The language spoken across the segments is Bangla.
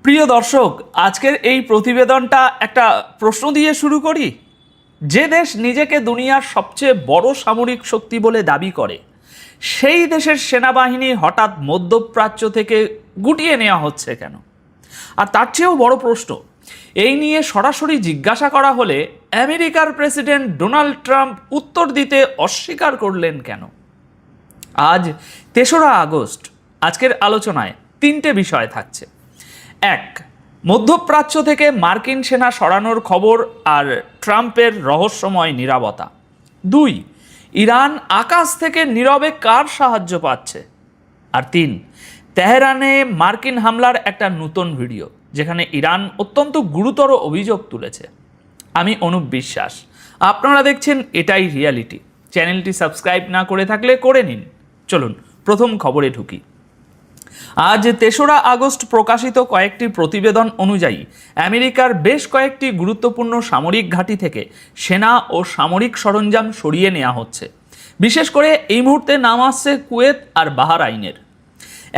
প্রিয় দর্শক, আজকের এই প্রতিবেদনটা একটা প্রশ্ন দিয়ে শুরু করি। যে দেশ নিজেকে দুনিয়ার সবচেয়ে বড় সামরিক শক্তি বলে দাবি করে, সেই দেশের সেনাবাহিনী হঠাৎ মধ্যপ্রাচ্য থেকে গুটিয়ে নেওয়া হচ্ছে কেন? আর তার চেয়েও বড় প্রশ্ন, এই নিয়ে সরাসরি জিজ্ঞাসা করা হলে আমেরিকার প্রেসিডেন্ট ডোনাল্ড ট্রাম্প উত্তর দিতে অস্বীকার করলেন কেন? আজ ৩রা আগস্ট। আজকের আলোচনায় ৩টে বিষয় থাকছে। ১, মধ্যপ্রাচ্য থেকে মার্কিন সেনা সরানোর খবর আর ট্রাম্পের রহস্যময় নীরবতা। ২, ইরান আকাশ থেকে নীরবে কার সাহায্য পাচ্ছে। আর ৩, তেহরানে মার্কিন হামলার একটা নতুন ভিডিও, যেখানে ইরান অত্যন্ত গুরুতর অভিযোগ তুলেছে। আমি অনুপ বিশ্বাস, আপনারা দেখছেন এটাই রিয়ালিটি। চ্যানেলটি সাবস্ক্রাইব না করে থাকলে করে নিন। চলুন প্রথম খবরে ঢুকি। আজ ৩রা আগস্ট প্রকাশিত কয়েকটি প্রতিবেদন অনুযায়ী আমেরিকার বেশ কয়েকটি গুরুত্বপূর্ণ সামরিক ঘাঁটি থেকে সেনা ও সামরিক সরঞ্জাম সরিয়ে নেওয়া হচ্ছে। বিশেষ করে এই মুহূর্তে নাম আসছে কুয়েত আর বাহরাইনের।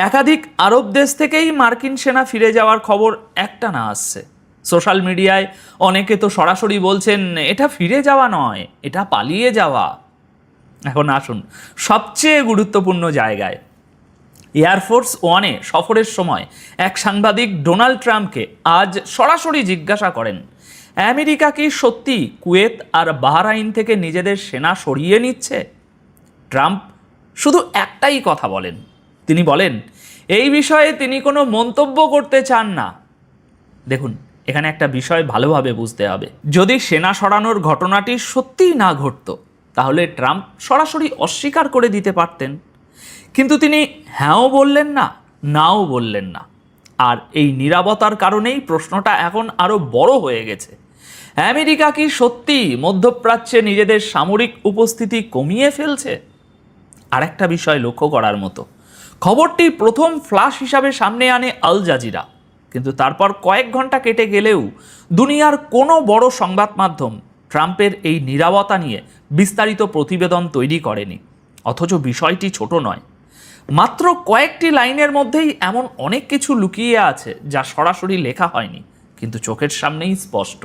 একাধিক আরব দেশ থেকেই মার্কিন সেনা ফিরে যাওয়ার খবর একটানা আসছে। সোশ্যাল মিডিয়ায় অনেকে তো সরাসরি বলছেন এটা ফিরে যাওয়া নয়, এটা পালিয়ে যাওয়া। এখন আসুন সবচেয়ে গুরুত্বপূর্ণ জায়গায়। এয়ারফোর্স ওয়ানে সফরের সময় এক সাংবাদিক ডোনাল্ড ট্রাম্পকে আজ সরাসরি জিজ্ঞাসা করেন, আমেরিকা কি সত্যি কুয়েত আর বাহরাইন থেকে নিজেদের সেনা সরিয়ে নিচ্ছে? ট্রাম্প শুধু একটাই কথা বলেন। তিনি বলেন এই বিষয়ে তিনি কোনো মন্তব্য করতে চান না। দেখুন, এখানে একটা বিষয় ভালোভাবে বুঝতে হবে। যদি সেনা সরানোর ঘটনাটি সত্যিই না ঘটতো, তাহলে ট্রাম্প সরাসরি অস্বীকার করে দিতে পারতেন। কিন্তু তিনি হ্যাঁও বললেন না, নাও বললেন না। আর এই নীরবতার কারণেই প্রশ্নটা এখন আরও বড় হয়ে গেছে। আমেরিকা কি সত্যি মধ্যপ্রাচ্যে নিজেদের সামরিক উপস্থিতি কমিয়ে ফেলছে? আরেকটা বিষয় লক্ষ্য করার মতো, খবরটি প্রথম ফ্ল্যাশ হিসাবে সামনে আনে আল জাজিরা, কিন্তু তারপর কয়েক ঘন্টা কেটে গেলেও দুনিয়ার কোনো বড় সংবাদ মাধ্যম ট্রাম্পের এই নীরবতা নিয়ে বিস্তারিত প্রতিবেদন তৈরি করেনি। অথচ বিষয়টি ছোট নয়। মাত্র কয়েকটি লাইনের মধ্যেই এমন অনেক কিছু লুকিয়ে আছে যা সরাসরি লেখা হয়নি, কিন্তু চোখের সামনেই স্পষ্ট।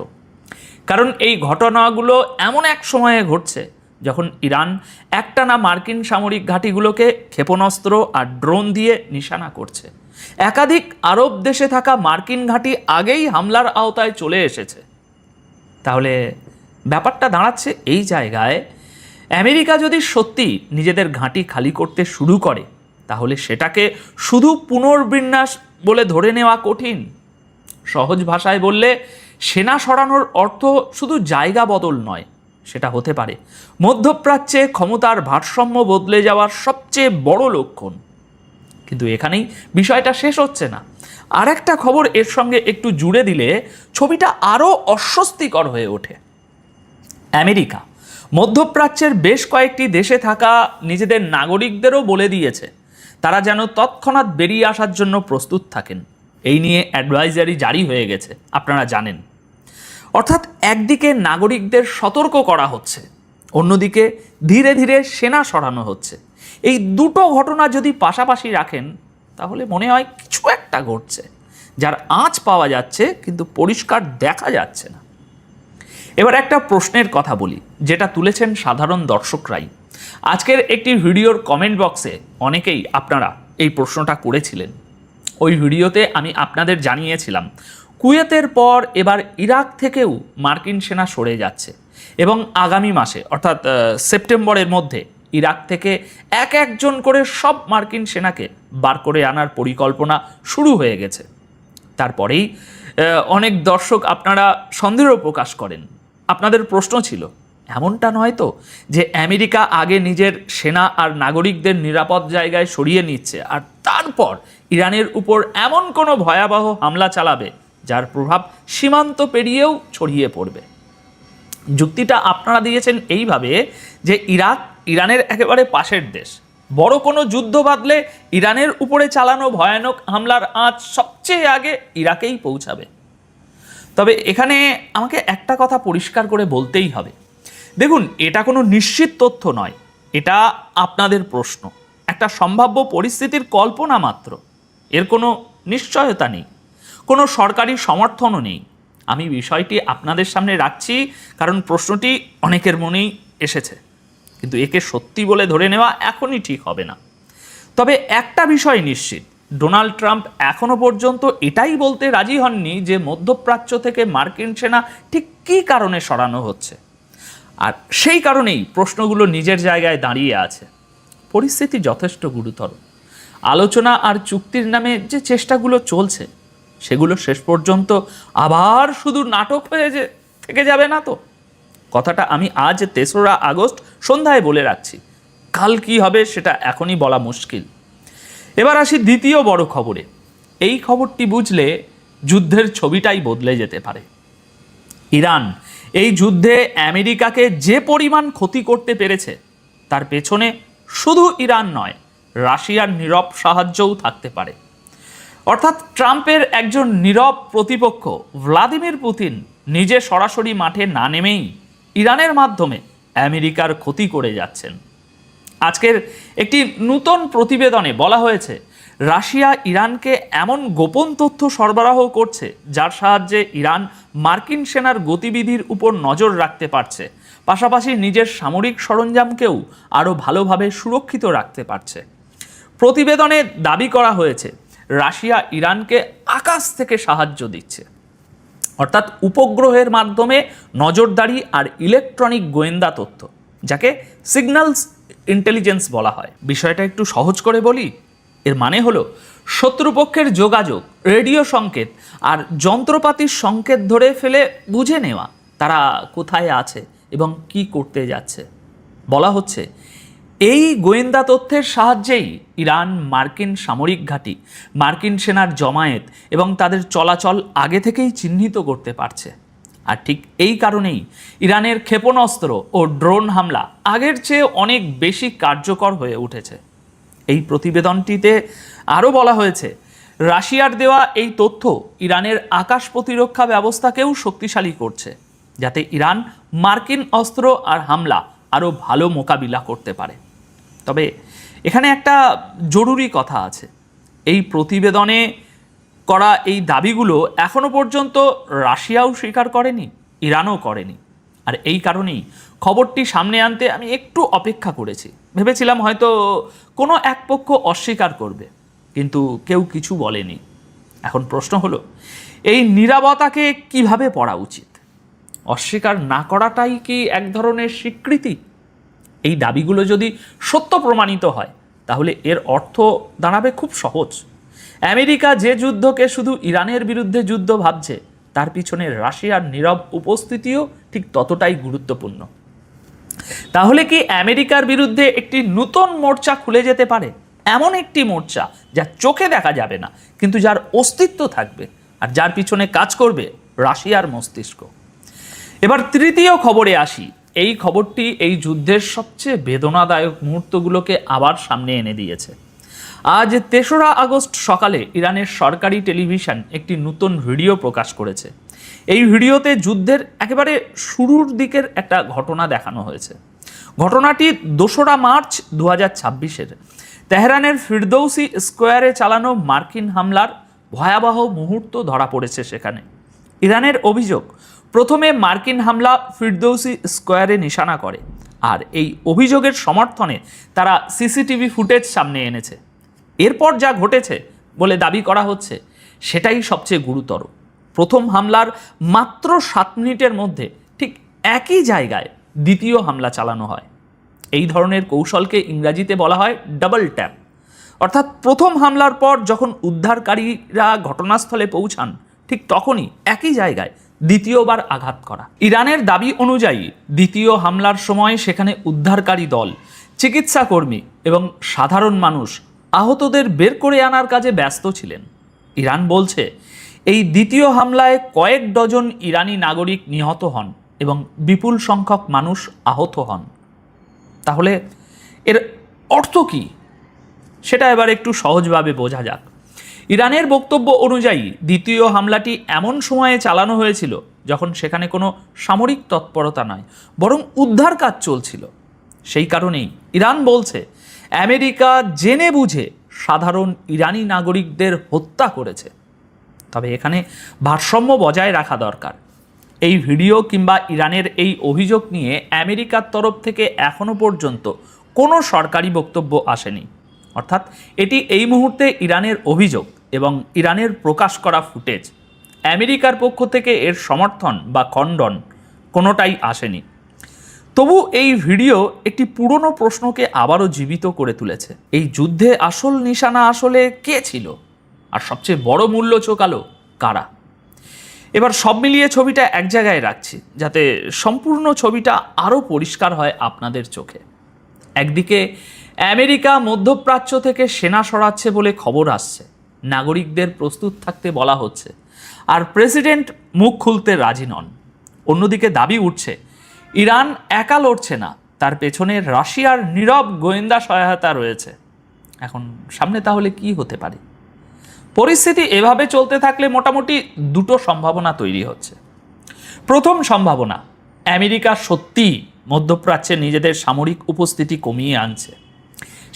কারণ এই ঘটনাগুলো এমন এক সময়ে ঘটছে যখন ইরান একটানা মার্কিন সামরিক ঘাঁটিগুলোকে ক্ষেপণাস্ত্র আর ড্রোন দিয়ে নিশানা করছে। একাধিক আরব দেশে থাকা মার্কিন ঘাঁটি আগেই হামলার আওতায় চলে এসেছে। তাহলে ব্যাপারটা দাঁড়াচ্ছে এই জায়গায়, আমেরিকা যদি সত্যি নিজেদের ঘাঁটি খালি করতে শুরু করে, তাহলে সেটাকে শুধু পুনর্বিন্যাস বলে ধরে নেওয়া কঠিন। সহজ ভাষায় বললে, সেনা সরানোর অর্থ শুধু জায়গা বদল নয়, সেটা হতে পারে মধ্যপ্রাচ্যে ক্ষমতার ভারসাম্য বদলে যাওয়ার সবচেয়ে বড় লক্ষণ। কিন্তু এখানেই বিষয়টা শেষ হচ্ছে না। আর একটা খবর এর সঙ্গে একটু জুড়ে দিলে ছবিটা আরও অস্বস্তিকর হয়ে ওঠে। আমেরিকা মধ্যপ্রাচ্যের বেশ কয়েকটি দেশে থাকা নিজেদের নাগরিকদেরও বলে দিয়েছে তারা যেন তৎক্ষণাৎ বেরিয়ে আসার জন্য প্রস্তুত থাকেন। এই নিয়ে অ্যাডভাইজারি জারি হয়ে গেছে, আপনারা জানেন। অর্থাৎ একদিকে নাগরিকদের সতর্ক করা হচ্ছে, অন্যদিকে ধীরে ধীরে সেনা সরানো হচ্ছে। এই দুটো ঘটনা যদি পাশাপাশি রাখেন, তাহলে মনে হয় কিছু একটা ঘটছে, যার আঁচ পাওয়া যাচ্ছে কিন্তু পরিষ্কার দেখা যাচ্ছে না। এবার একটা প্রশ্নের কথা বলি, যেটা তুলেছেন সাধারণ দর্শকরাই। আজকের একটি ভিডিওর কমেন্ট বক্সে অনেকেই আপনারা এই প্রশ্নটা করেছিলেন। ওই ভিডিওতে আমি আপনাদের জানিয়েছিলাম কুয়েতের পর এবার ইরাক থেকেও মার্কিন সেনা সরে যাচ্ছে এবং আগামী মাসে অর্থাৎ সেপ্টেম্বরের মধ্যে ইরাক থেকে একজন করে সব মার্কিন সেনাকে বার করে আনার পরিকল্পনা শুরু হয়ে গেছে। তারপরেই অনেক দর্শক আপনারা সন্দেহ প্রকাশ করেন। আপনাদের প্রশ্ন ছিল, এমনটা নয় তো যে আমেরিকা আগে নিজের সেনা আর নাগরিকদের নিরাপদ জায়গায় সরিয়ে নিচ্ছে আর তারপর ইরানের উপর এমন কোনো ভয়াবহ হামলা চালাবে যার প্রভাব সীমান্ত পেরিয়েও ছড়িয়ে পড়বে? যুক্তিটা আপনারা দিয়েছেন এইভাবে যে ইরানের একেবারে পাশের দেশ, বড় কোনো যুদ্ধ বাঁধলে ইরানের উপরে চালানো ভয়ানক হামলার আঁচ সবচেয়ে আগে ইরাকেই পৌঁছাবে। তবে এখানে আমাকে একটা কথা পরিষ্কার করে বলতেই হবে। দেখুন, এটা কোনো নিশ্চিত তথ্য নয়, এটা আপনাদের প্রশ্ন, একটা সম্ভাব্য পরিস্থিতির কল্পনা মাত্র। এর কোনো নিশ্চয়তা নেই। কোনো সরকারি সমর্থনও নেই। আমি বিষয়টি আপনাদের সামনে রাখছি কারণ প্রশ্নটি অনেকের মনেই এসেছে, কিন্তু একে সত্যি বলে ধরে নেওয়া এখনই ঠিক হবে না। তবে একটা বিষয় নিশ্চিত, ডোনাল্ড ট্রাম্প এখনো পর্যন্ত এটাই বলতে রাজি হননি যে মধ্যপ্রাচ্য থেকে মার্কিন সেনা ঠিক কী কারণে সরানো হচ্ছে। আর সেই কারণেই প্রশ্নগুলো নিজের জায়গায় দাঁড়িয়ে আছে। পরিস্থিতি যথেষ্ট গুরুতর। আলোচনা আর চুক্তির নামে যে চেষ্টাগুলো চলছে সেগুলো শেষ পর্যন্ত আবার শুধু নাটক হয়ে থেকে যাবে না তো? কথাটা আমি আজ 3রা আগস্ট সন্ধ্যায় বলে রাখছি, কাল কি হবে সেটা এখনই বলা মুশকিল। এবার আসি দ্বিতীয় বড় খবরে। এই খবরটি বুঝলে যুদ্ধের ছবিটাই বদলে যেতে পারে। ইরান এই যুদ্ধে আমেরিকাকে যে পরিমাণ ক্ষতি করতে পেরেছে তার পেছনে শুধু ইরান নয়, রাশিয়ার নীরব সাহায্যও থাকতে পারে। অর্থাৎ ট্রাম্পের একজন নীরব প্রতিপক্ষ ভ্লাদিমির পুতিন নিজে সরাসরি মাঠে না নেমেই ইরানের মাধ্যমে আমেরিকার ক্ষতি করে যাচ্ছেন। আজকের একটি নতুন প্রতিবেদনে বলা হয়েছে রাশিয়া ইরানকে এমন গোপন তথ্য সরবরাহ করছে যার সাহায্যে ইরান মার্কিন সেনার গতিবিধির উপর নজর রাখতে পারছে, পাশাপাশি নিজের সামরিক সরঞ্জামকেও আরও ভালোভাবে সুরক্ষিত রাখতে পারছে। প্রতিবেদনে দাবি করা হয়েছে রাশিয়া ইরানকে আকাশ থেকে সাহায্য দিচ্ছে, অর্থাৎ উপগ্রহের মাধ্যমে নজরদারি আর ইলেকট্রনিক গোয়েন্দা তথ্য, যাকে সিগন্যালস ইন্টেলিজেন্স বলা হয়। বিষয়টা একটু সহজ করে বলি, এর মানে হলো শত্রুপক্ষের যোগাযোগ, রেডিও সংকেত আর যন্ত্রপাতির সংকেত ধরে ফেলে বুঝে নেওয়া তারা কোথায় আছে এবং কি করতে যাচ্ছে। বলা হচ্ছে এই গোয়েন্দা তথ্যের সাহায্যেই ইরান মার্কিন সামরিক ঘাঁটি, মার্কিন সেনার জমায়েত এবং তাদের চলাচল আগে থেকেই চিহ্নিত করতে পারছে। আর ঠিক এই কারণেই ইরানের ক্ষেপণাস্ত্র ও ড্রোন হামলা আগের চেয়ে অনেক বেশি কার্যকর হয়ে উঠেছে। এই প্রতিবেদনটিতে আরও বলা হয়েছে রাশিয়ার দেওয়া এই তথ্য ইরানের আকাশ প্রতিরক্ষা ব্যবস্থাকেও শক্তিশালী করছে, যাতে ইরান মার্কিন অস্ত্র আর হামলা আরও ভালো মোকাবিলা করতে পারে। তবে এখানে একটা জরুরি কথা আছে, এই প্রতিবেদনে করা এই দাবিগুলো এখনো পর্যন্ত রাশিয়াও স্বীকার করেনি, ইরানও করেনি। আর এই কারণেই খবরটি সামনে আনতে আমি একটু অপেক্ষা করেছি। ভেবেছিলাম হয়তো কোনো এক পক্ষ অস্বীকার করবে, কিন্তু কেউ কিছু বলেনি। এখন প্রশ্ন হলো এই নীরবতাকে কিভাবে পড়া উচিত? অস্বীকার না করাটাই কি এক ধরনের স্বীকৃতি? এই দাবিগুলো যদি সত্য প্রমাণিত হয় তাহলে এর অর্থ দাঁড়াবে খুব সহজ। আমেরিকা যে যুদ্ধকে শুধু ইরানের বিরুদ্ধে যুদ্ধ ভাবছে তার পিছনে রাশিয়ার নীরব উপস্থিতিও ঠিক ততটাই গুরুত্বপূর্ণ। তাহলে কি আমেরিকার বিরুদ্ধে একটি নতুন মোর্চা খুলে যেতে পারে? এমন একটি মোর্চা যা চোখে দেখা যাবে না, কিন্তু যার অস্তিত্ব থাকবে আর যার পিছনে কাজ করবে রাশিয়ার মস্তিষ্ক। এবার তৃতীয় খবরে আসি। এই খবরটি এই যুদ্ধের সবচেয়ে বেদনাদায়ক মুহূর্তগুলোকে আবার সামনে এনে দিয়েছে। আজ 3রা আগস্ট সকালে ইরানের সরকারি টেলিভিশন একটি নতুন ভিডিও প্রকাশ করেছে। এই ভিডিওতে যুদ্ধের একেবারে শুরুর দিকের একটা ঘটনা দেখানো হয়েছে। ঘটনাটি 2রা মার্চ 2026-এর তেহরানের ফিরদৌসি স্কোয়ারে চালানো মার্কিন হামলার ভয়াবহ মুহূর্ত ধরা পড়েছে সেখানে। ইরানের অভিযোগ, প্রথমে মার্কিন হামলা ফিরদৌসি স্কোয়ারে নিশানা করে, আর এই অভিযোগের সমর্থনে তারা সিসিটিভি ফুটেজ সামনে এনেছে। এরপর যা ঘটেছে বলে দাবি করা হচ্ছে সেটাই সবচেয়ে গুরুতর। প্রথম হামলার মাত্র 7 মিনিটের মধ্যে ঠিক একই জায়গায় দ্বিতীয় হামলা চালানো হয়। এই ধরনের কৌশলকে ইংরাজিতে বলা হয় ডাবল ট্যাপ। অর্থাৎ প্রথম হামলার পর যখন উদ্ধারকারীরা ঘটনাস্থলে পৌঁছান ঠিক তখনই একই জায়গায় দ্বিতীয়বার আঘাত করা। ইরানের দাবি অনুযায়ী দ্বিতীয় হামলার সময় সেখানে উদ্ধারকারী দল, চিকিৎসা কর্মী এবং সাধারণ মানুষ আহতদের বের করে আনার কাজে ব্যস্ত ছিলেন। ইরান বলছে এই দ্বিতীয় হামলায় কয়েক ডজন ইরানি নাগরিক নিহত হন এবং বিপুল সংখ্যক মানুষ আহত হন। তাহলে এর অর্থ কী সেটা এবার একটু সহজভাবে বোঝা যাক। ইরানের বক্তব্য অনুযায়ী দ্বিতীয় হামলাটি এমন সময়ে চালানো হয়েছিল যখন সেখানে কোনো সামরিক তৎপরতা নয়, বরং উদ্ধার কাজ চলছিল। সেই কারণেই ইরান বলছে আমেরিকা জেনে বুঝে সাধারণ ইরানি নাগরিকদের হত্যা করেছে। তবে এখানে ভারসাম্য বজায় রাখা দরকার। এই ভিডিও কিংবা ইরানের এই অভিযোগ নিয়ে আমেরিকার তরফ থেকে এখনও পর্যন্ত কোনো সরকারি বক্তব্য আসেনি। অর্থাৎ এটি এই মুহূর্তে ইরানের অভিযোগ এবং ইরানের প্রকাশ করা ফুটেজ। আমেরিকার পক্ষ থেকে এর সমর্থন বা খণ্ডন কোনোটাই আসেনি। তবু এই ভিডিও একটি পুরনো প্রশ্নকে আবারও জীবিত করে তুলেছে। এই যুদ্ধে আসল নিশানা আসলে কে ছিল, আর সবচেয়ে বড় মূল্য চোকালো কারা? এবার সব মিলিয়ে ছবিটা এক জায়গায় রাখছি যাতে সম্পূর্ণ ছবিটা আরও পরিষ্কার হয় আপনাদের চোখে। একদিকে আমেরিকা মধ্যপ্রাচ্য থেকে সেনা সরাচ্ছে বলে খবর আসছে, নাগরিকদের প্রস্তুত থাকতে বলা হচ্ছে, আর প্রেসিডেন্ট মুখ খুলতে রাজি নন। অন্যদিকে দাবি উঠছে ইরান একা লড়ছে না, তার পেছনে রাশিয়ার নীরব গোয়েন্দা সহায়তা রয়েছে। এখন সামনে তাহলে কি হতে পারে? পরিস্থিতি এভাবে চলতে থাকলে মোটামুটি দুটো সম্ভাবনা তৈরি হচ্ছে। প্রথম সম্ভাবনা, আমেরিকা সত্যিই মধ্যপ্রাচ্যে নিজেদের সামরিক উপস্থিতি কমিয়ে আনছে।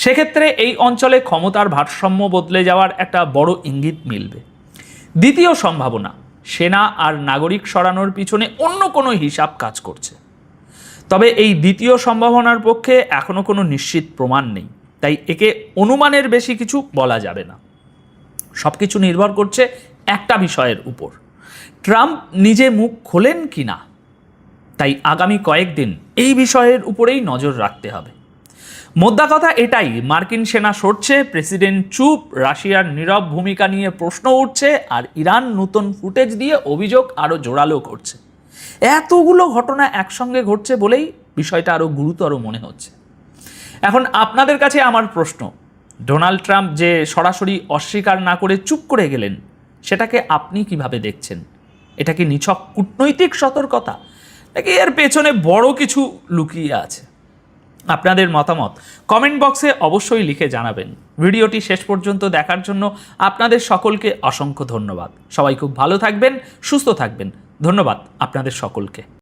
সেক্ষেত্রে এই অঞ্চলে ক্ষমতার ভারসাম্য বদলে যাওয়ার একটা বড় ইঙ্গিত মিলবে। দ্বিতীয় সম্ভাবনা, সেনা আর নাগরিক সরানোর পিছনে অন্য কোনো হিসাব কাজ করছে। তবে এই দ্বিতীয় সম্ভাবনার পক্ষে এখনও কোনো নিশ্চিত প্রমাণ নেই, তাই একে অনুমানের বেশি কিছু বলা যাবে না। সব কিছু নির্ভর করছে একটা বিষয়ের উপর, ট্রাম্প নিজে মুখ খোলেন কি না। তাই আগামী কয়েকদিন এই বিষয়ের উপরেই নজর রাখতে হবে। মোদ্দা কথা এটাই, মার্কিন সেনা সরছে, প্রেসিডেন্ট চুপ, রাশিয়ার নীরব ভূমিকা নিয়ে প্রশ্ন উঠছে, আর ইরান নতুন ফুটেজ দিয়ে অভিযোগ আরও জোরালো করছে। এতগুলো ঘটনা একসঙ্গে ঘটছে বলেই বিষয়টা আরও গুরুতর মনে হচ্ছে। এখন আপনাদের কাছে আমার প্রশ্ন, ডোনাল্ড ট্রাম্প যে সরাসরি অস্বীকার না করে চুপ করে গেলেন, সেটাকে আপনি কিভাবে দেখছেন? এটা কি নিছক কূটনৈতিক সতর্কতা, নাকি এর পেছনে বড় কিছু লুকিয়ে আছে? আপনাদের মতামত কমেন্ট বক্সে অবশ্যই লিখে জানাবেন। ভিডিওটি শেষ পর্যন্ত দেখার জন্য আপনাদের সকলকে অসংখ্য ধন্যবাদ। সবাই খুব ভালো থাকবেন, সুস্থ থাকবেন। ধন্যবাদ আপনাদের সকলকে।